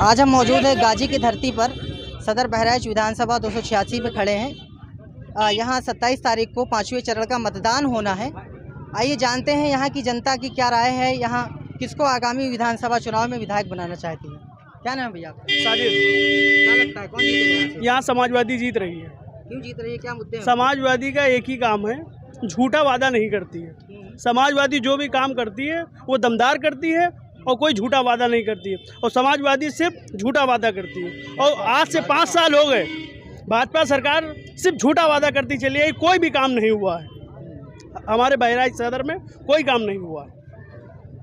आज हम मौजूद हैं गाजी की धरती पर, सदर बहराइच विधानसभा 286 पे खड़े हैं। यहाँ 27 तारीख को 5वें चरण का मतदान होना है। आइए जानते हैं यहाँ की जनता की क्या राय है, यहाँ किसको आगामी विधानसभा चुनाव में विधायक बनाना चाहती है। क्या नाम है भैया आपका? साजिद। क्या लगता है कौन जीतेगा? यहाँ समाजवादी जीत रही है। क्यों जीत रही है, क्या मुद्दे हैं? समाजवादी का एक ही काम है, झूठा वादा नहीं करती है। समाजवादी जो भी काम करती है वो दमदार करती है और कोई झूठा वादा नहीं करती है। और समाजवादी सिर्फ झूठा वादा करती है। और आज से 5 साल हो गए भाजपा सरकार सिर्फ झूठा वादा करती चली है, कोई भी काम नहीं हुआ है। हमारे बहराइच सदर में कोई काम नहीं हुआ है।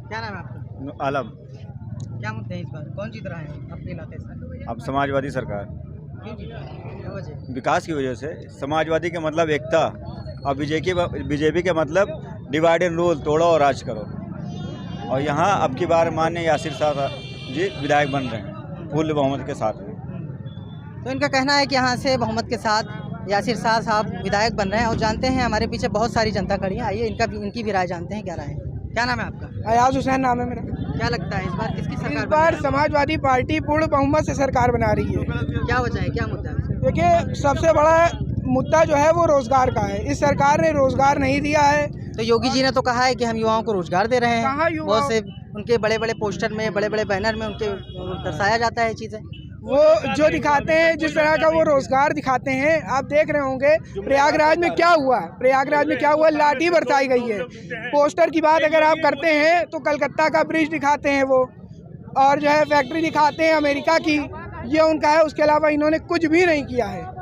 क्या नाम है आपका? आलम। क्या मुद्दे हैं इस बार, कौन जीत रहा है अपने इलाके से? अब समाजवादी सरकार क्यों जीत रहा है, क्या वजह? विकास की वजह से। समाजवादी के मतलब एकता और बीजेपी के मतलब डिवाइड एंड रूल, तोड़ो और राज करो। और यहाँ अब की बार माननीय यासिर साहब जी विधायक बन रहे हैं पूर्ण बहुमत के साथ में। तो इनका कहना है कि यहाँ से बहुमत के साथ यासिर शाह साहब विधायक बन रहे हैं। और जानते हैं हमारे पीछे बहुत सारी जनता खड़ी है, आइए इनकी भी राय जानते हैं क्या राय है। क्या नाम है आपका? अयाज हुसैन नाम है मेरा। क्या लगता है इस बार किसकी सरकार? इस बार समाजवादी पार्टी पूर्ण बहुमत से सरकार बना रही है। क्या वजह है, क्या मुद्दा है? देखिए, सबसे बड़ा मुद्दा जो है वो रोजगार का है। इस सरकार ने रोजगार नहीं दिया है। तो योगी जी ने तो कहा है कि हम युवाओं को रोजगार दे रहे हैं। कहाँ युवाओं? बहुत से उनके बड़े बड़े पोस्टर में, बड़े बड़े बैनर में उनके दर्शाया जाता है चीज़ें। वो जो दिखाते हैं, जिस तरह का वो रोजगार दिखाते हैं, आप देख रहे होंगे प्रयागराज में क्या हुआ। प्रयागराज में क्या हुआ, लाठी बरसाई गई है। पोस्टर की बात अगर आप करते हैं तो कलकत्ता का ब्रिज दिखाते हैं वो, और जो है फैक्ट्री दिखाते हैं अमेरिका की, ये उनका है। उसके अलावा इन्होंने कुछ भी नहीं किया है।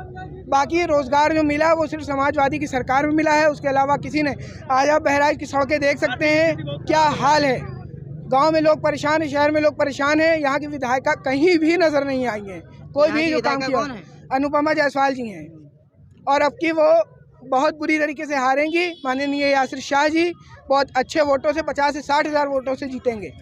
बाकी रोजगार जो मिला वो सिर्फ समाजवादी की सरकार में मिला है, उसके अलावा किसी ने। आज आप बहराइच की सड़कें देख सकते हैं, क्या हाल है। गांव में लोग परेशान हैं, शहर में लोग परेशान हैं। यहाँ की विधायिका कहीं भी नजर नहीं आई है, कोई भी जो काम किया। अनुपमा जायसवाल जी हैं, और अब की वो बहुत बुरी तरीके से हारेंगी। माननीय यासिर शाह जी बहुत अच्छे वोटों से 50 से 60 हज़ार वोटों से जीतेंगे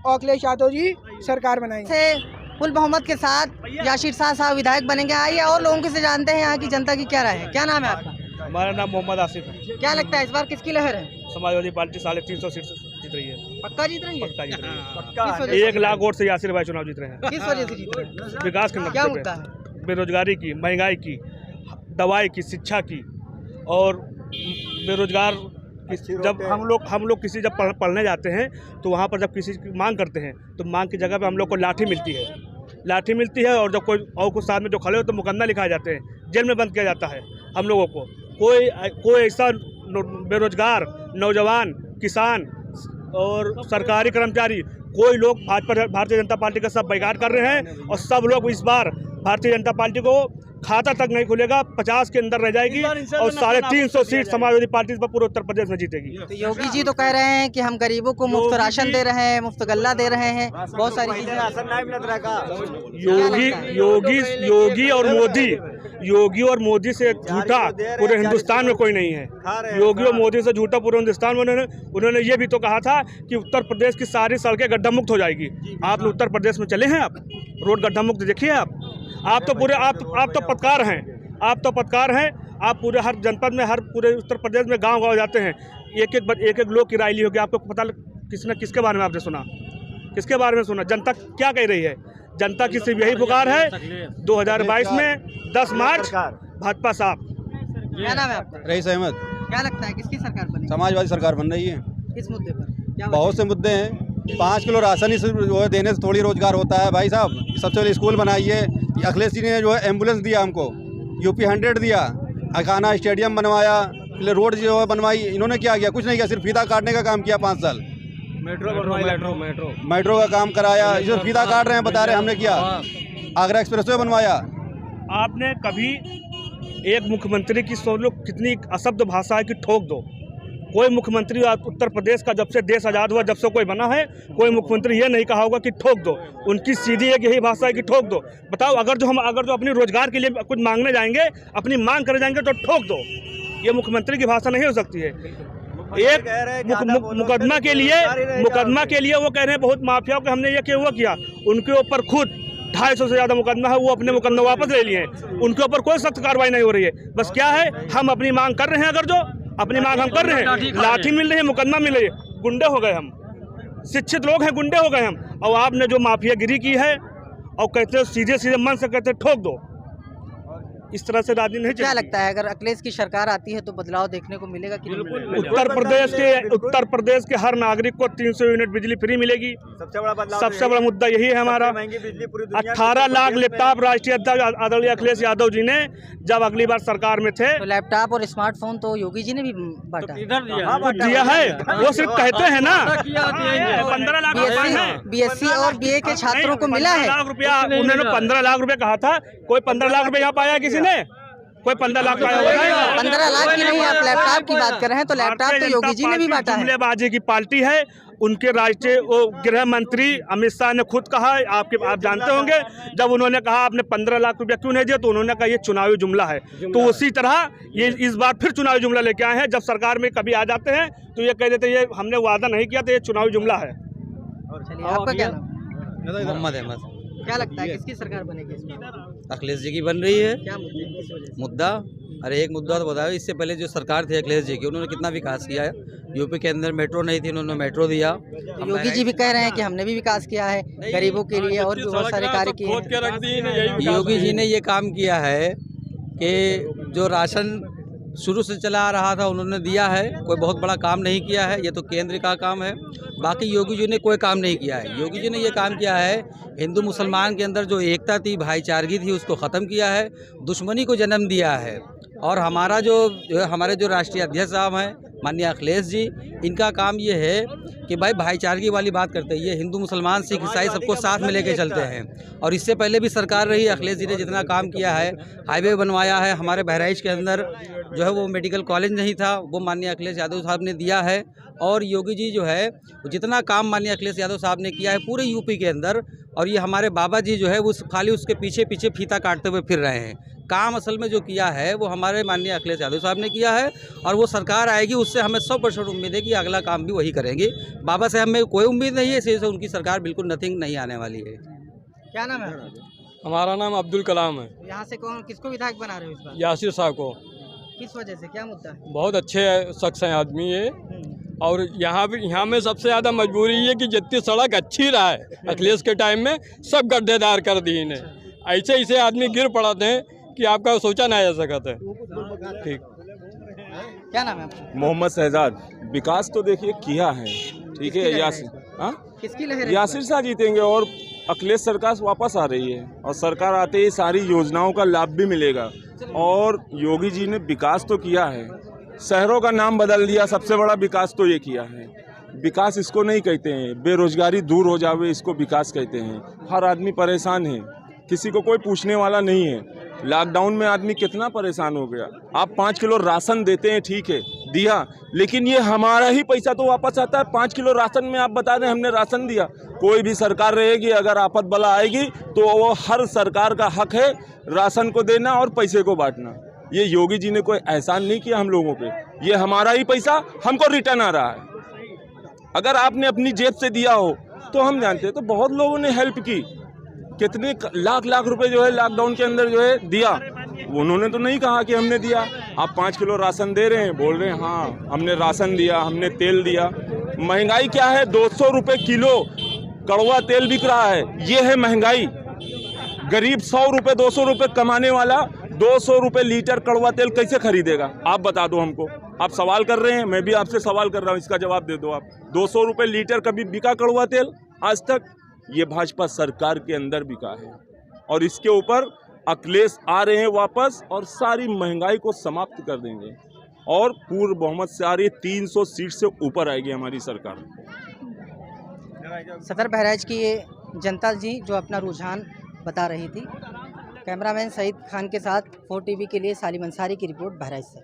और अखिलेश यादव जी सरकार बनाएंगे। फुल बहुमत के साथ यासिर शाह साहब विधायक बनेंगे। आइए और लोगों से जानते हैं यहाँ की जनता की क्या राय है। क्या नाम है आपका? हमारा नाम मोहम्मद आसिफ है। क्या लगता है इस बार किसकी लहर है? समाजवादी पार्टी 350 सीट जीत रही है। पक्का जीत रही है? पक्का जीत रही है। किस वजह से? 1 लाख वोट से यासिर भाई चुनाव जीत रहे हैं। किस वजह से जीत रहे हैं? विकास के क्या नक्शे मुद्दा पे, है? बेरोजगारी की, महंगाई की, दवाई की, शिक्षा की। और बेरोजगार जब हम लोग किसी जब पढ़ने जाते हैं तो वहाँ पर जब किसी की मांग करते हैं तो मांग की जगह पे हम लोग को लाठी मिलती है। और जब कोई और कुछ साथ में जो खड़े हो तो मुकदमा लिखाए जाते हैं, जेल में बंद किया जाता है हम लोगों को। कोई ऐसा बेरोजगार नौजवान, किसान और सरकारी कर्मचारी, कोई लोग भारतीय जनता पार्टी का सब बैकाट कर रहे हैं। और सब लोग इस बार भारतीय जनता पार्टी को खाता तक नहीं खुलेगा, 50 के अंदर रह जाएगी और 350 सीट समाजवादी पार्टी पर पूरे उत्तर प्रदेश में जीतेगी। तो योगी जी तो कह रहे हैं कि हम गरीबों को मुफ्त राशन दे रहे हैं, मुफ्त गल्ला दे रहे हैं, बहुत सारी चीजें। योगी और मोदी से झूठा पूरे हिंदुस्तान में कोई नहीं है। योगी और मोदी से झूठा पूरे हिंदुस्तान में उन्होंने ये भी तो कहा था कि उत्तर प्रदेश की सारी सड़कें गड्ढा मुक्त हो जाएगी। आप उत्तर प्रदेश में चले हैं, आप रोड गड्ढा मुक्त देखिए। आप तो पत्रकार हैं, आप पूरे हर जनपद में, हर पूरे उत्तर प्रदेश में गांव जाते हैं। एक एक लोग की राय ली होगी, आपको पता किसके बारे में आपने सुना, किसके बारे में सुना? जनता क्या कह रही है? जनता की सिर्फ यही पुकार है 2022 में 10 मार्च भाजपा साहब। क्या नाम है आपका? रईस अहमद। क्या लगता है किसकी सरकार बनेगी? समाजवादी सरकार बन रही है। किस मुद्दे पर? क्या बहुत से मुद्दे हैं। 5 किलो राशन ही जो है देने से थोड़ी रोजगार होता है भाई साहब। सबसे पहले स्कूल बनाइए। अखिलेश जी ने जो है एम्बुलेंस दिया हमको, यूपी 100 दिया, अखाना स्टेडियम बनवाया, रोड जो है बनवाई। इन्होंने क्या किया? कुछ नहीं किया, सिर्फ फीता काटने का काम किया 5 साल। मेट्रो का काम कराया, जो फीता काट रहे हैं बता रहे हमने किया। आगरा एक्सप्रेसवे बनवाया। आपने कभी एक मुख्यमंत्री की सोच लो कितनी अशब्द भाषा है कि ठोक दो। कोई मुख्यमंत्री उत्तर प्रदेश का जब से देश आज़ाद हुआ, जब से कोई बना है, कोई मुख्यमंत्री ये नहीं कहा होगा कि ठोक दो। उनकी सीधी एक यही भाषा है कि ठोक दो। बताओ, अगर जो अपनी रोजगार के लिए कुछ मांगने जाएंगे, अपनी मांग करने जाएंगे तो ठोक दो। ये मुख्यमंत्री की भाषा नहीं हो सकती है। एक मुकदमा के लिए वो कह रहे हैं बहुत माफियाओं के हमने ये किया हुआ किया। उनके ऊपर खुद 250 से ज़्यादा मुकदमा है, वो अपने मुकदमा वापस ले लिए हैं। उनके ऊपर कोई सख्त कार्रवाई नहीं हो रही है। बस क्या है, हम अपनी मांग कर रहे हैं। अगर जो अपनी मांग हम कर रहे हैं, लाठी मिल रही है, मुकदमा मिल रही है, गुंडे हो गए हम। शिक्षित लोग हैं, गुंडे हो गए हम। और आपने जो माफियागिरी की है और कहते हो सीधे सीधे मन से कहते ठोक दो। इस तरह से राजनीति नहीं क्या चलती। लगता है अगर अखिलेश की सरकार आती है तो बदलाव देखने को मिलेगा कि नहीं मिलेगा? उत्तर प्रदेश के हर नागरिक को 300 यूनिट बिजली फ्री मिलेगी। सबसे बड़ा मुद्दा यही है हमारा। 18 लाख लैपटॉप राष्ट्रीय अध्यक्ष आदरणीय अखिलेश यादव जी ने जब अगली बार सरकार में थे तो लैपटॉप और स्मार्टफोन तो योगी जी ने भी बांटा। दिया है, वो सिर्फ कहते हैं ना। 15 लाख बीएससी और बीए के छात्रों को मिला है। लाख रुपया उन्होंने 15 लाख रुपया कहा था। कोई 15 लाख रुपया यहाँ पाया किसी ने? कोई 15 लाख पाया हुआ है? 15 लाख की नहीं, आप लैपटॉप की बात कर रहे हैं तो लैपटॉप तो योगी जी ने भी बांटा है। जुमलेबाजी की पार्टी है। उनके राष्ट्रीय गृह मंत्री अमित शाह ने खुद कहा, आप जानते होंगे, जब उन्होंने कहा आपने 15 लाख रुपया क्यों नहीं दिया, तो उन्होंने कहा ये चुनावी जुमला है। तो उसी तरह ये इस बार फिर चुनावी जुमला लेके आए हैं। जब सरकार में कभी आ जाते हैं तो ये कह देते ये हमने वादा नहीं किया, तो ये चुनावी जुमला है। चलिए, आपका क्या नाम? मोहम्मद अहमद। क्या लगता है किसकी सरकार बनेगी इसमें? अखिलेश जी की बन रही है। क्या मुद्दे, किस वजह से? मुद्दा, अरे एक मुद्दा तो बताओ, इससे पहले जो सरकार थी अखिलेश जी की, उन्होंने कितना विकास किया है। यूपी के अंदर मेट्रो नहीं थी, उन्होंने मेट्रो दिया। योगी जी भी कह रहे हैं कि हमने भी विकास किया है गरीबों के लिए और भी बहुत सारे कार्य किए हैं। योगी जी ने ये काम किया है कि जो राशन शुरू से चला आ रहा था उन्होंने दिया है। कोई बहुत बड़ा काम नहीं किया है, ये तो केंद्र का काम है। बाकी योगी जी ने कोई काम नहीं किया है। योगी जी ने ये काम किया है, हिंदू मुसलमान के अंदर जो एकता थी, भाईचारगी थी, उसको ख़त्म किया है, दुश्मनी को जन्म दिया है। और हमारा हमारे जो राष्ट्रीय अध्यक्ष साहब हैं माननीय अखिलेश जी, इनका काम ये है कि भाई भाईचारगी वाली बात करते हैं। ये हिंदू मुसलमान सिख ईसाई सबको साथ में लेके चलते हैं। और इससे पहले भी सरकार रही, अखिलेश जी ने जितना काम किया है, हाईवे बनवाया है, हमारे बहराइच के अंदर जो है वो मेडिकल कॉलेज नहीं था, वो माननीय अखिलेश यादव साहब ने दिया है। और योगी जी जो है जितना काम माननीय अखिलेश यादव साहब ने किया है पूरे यूपी के अंदर, और ये हमारे बाबा जी जो है वो खाली उसके पीछे पीछे फीता काटते हुए फिर रहे हैं। काम असल में जो किया है वो हमारे माननीय अखिलेश यादव साहब ने किया है। और वो सरकार आएगी उससे हमें 100% उम्मीद है कि अगला काम भी वही करेंगे। बाबा से हमें कोई उम्मीद नहीं है, इसी से उनकी सरकार बिल्कुल नथिंग नहीं आने वाली है। क्या नाम है? हमारा नाम अब्दुल कलाम है। यहाँ से कौन किसको विधायक बना रहे हो इस बार? यासिर साहब को। किस वजह से, क्या मुद्दा है? बहुत अच्छे शख्स हैं, आदमी है। और यहाँ में सबसे ज़्यादा मजबूरी ये कि जितनी सड़क अच्छी रहा है अखिलेश के टाइम में, सब गड्ढेदार कर दी इन्हें। ऐसे ऐसे आदमी गिर पड़ते हैं कि आपका सोचा नहीं जा सकता है। ठीक, क्या नाम है आपका? मोहम्मद शहजाद। विकास तो देखिए किया है, ठीक है। किसकी लहर है? यासिर शाह जीतेंगे और अखिलेश सरकार वापस आ रही है, और सरकार आते ही सारी योजनाओं का लाभ भी मिलेगा। और योगी जी ने विकास तो किया है, शहरों का नाम बदल दिया, सबसे बड़ा विकास तो ये किया है। विकास इसको नहीं कहते हैं, बेरोजगारी दूर हो जावे इसको विकास कहते हैं। हर आदमी परेशान है, किसी को कोई पूछने वाला नहीं है। लॉकडाउन में आदमी कितना परेशान हो गया। आप 5 किलो राशन देते हैं, ठीक है, दिया, लेकिन ये हमारा ही पैसा तो वापस आता है। 5 किलो राशन में आप बता दें हमने राशन दिया। कोई भी सरकार रहेगी, अगर आफत बला आएगी तो वो हर सरकार का हक है राशन को देना और पैसे को बांटना। ये योगी जी ने कोई एहसान नहीं किया हम लोगों पे, ये हमारा ही पैसा हमको रिटर्न आ रहा है। अगर आपने अपनी जेब से दिया हो तो हम जानते हैं, तो बहुत लोगों ने हेल्प की, कितने लाख रुपए जो है लॉकडाउन के अंदर जो है दिया। उन्होंने तो नहीं कहा कि हमने दिया। आप 5 किलो राशन दे रहे हैं, बोल रहे हैं हाँ हमने राशन दिया, हमने तेल दिया। महंगाई क्या है, 200 रुपये किलो कड़वा तेल बिक रहा है, ये है महंगाई। गरीब 100 रुपये 200 रुपये कमाने वाला 200 रुपये लीटर कड़वा तेल कैसे खरीदेगा? आप बता दो हमको। आप सवाल कर रहे हैं, मैं भी आपसे सवाल कर रहा हूँ, इसका जवाब दे दो आप। 200 रुपये लीटर कभी बिका कड़वा तेल आज तक? ये भाजपा सरकार के अंदर बिका है, और इसके ऊपर अखिलेश आ रहे हैं वापस और सारी महंगाई को समाप्त कर देंगे, और पूर्ण बहुमत से आ रही 300 सीट से ऊपर आएगी हमारी सरकार। सदर बहराइच की ये जनता जी जो अपना रुझान बता रही थी। कैमरामैन सईद खान के साथ 4 TV के लिए सालिम अंसारी की रिपोर्ट बहराइच से।